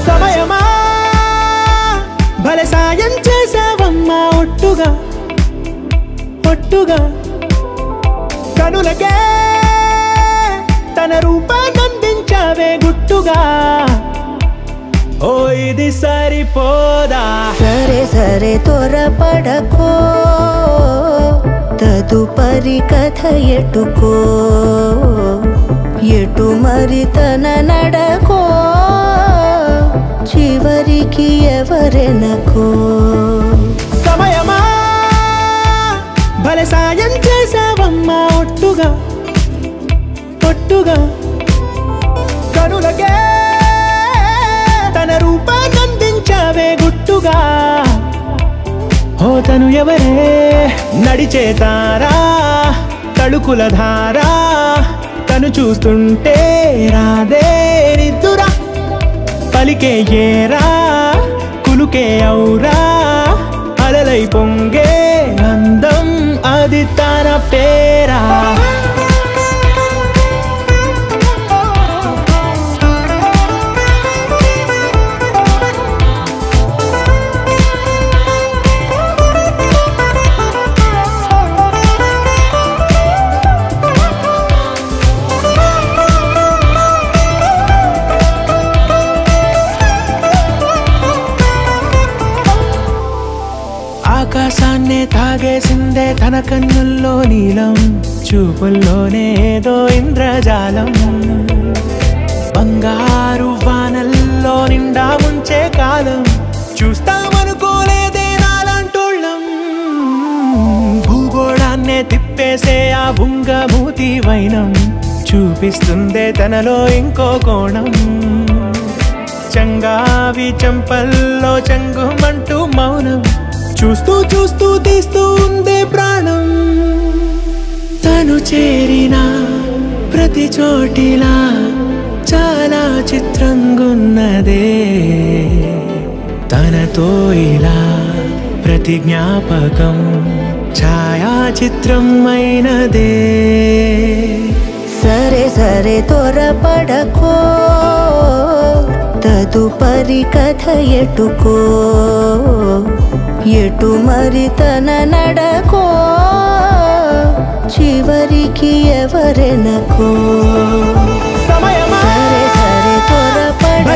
సమయమా భలే సాయం చేసావమ్మా ఒట్టుగా ఒట్టుగా కనులకే తన రూపాన్నందించావే గుట్టుగా ఓ ఇది సరిపోదా సరే సరే త్వరపడకో తదుపరి కథ ఎటుకో ఎటు మరి తన నడకో చివరికి ఎవరెనకో సమయమా భలే సాయం చేసావమ్మా ఒట్టుగా ఒట్టుగా కనులకే తన రూపాన్నందించావే గుట్టుగా ఓ తను ఎవరే నడిచే తారా తళుకుల ధారా తను చూస్తుంటే రాదే నిద్దురా పలికే ఏరా కులుకే ఔరా అలలై పొంగే అందం అది తన పేరా ఆకాశాన్నే తాగేసిందే తన కన్నుల్లో నీలం చూపుల్లోనే ఏదో ఇంద్రజాలం బంగారు వానల్లో నిండా ముంచే కాలం చూస్తామనుకోలేదే నాలాంటోళ్ళం భూగోళాన్నే తిప్పేసే ఆ బుంగమూతి వైనం చూపిస్తుందే తనలో ఇంకో కోణం చంగావి చంపల్లో చంగుమంటూ మౌనం చూస్తూ చూస్తూ తీస్తూ ఉందే ప్రాణం తను చేరిన ప్రతి చోటిలా చాలా చిత్రంగున్నదే తనతో ఇలా ప్రతి జ్ఞాపకం ఛాయాచిత్రం అయినదే సరే సరే త్వరపడకో తదుపరి కథ ఎటుకో ఎటు మరి తన నడకో చివరికి ఎవరెనకో సమయమా సరే సరే త్వరపడకో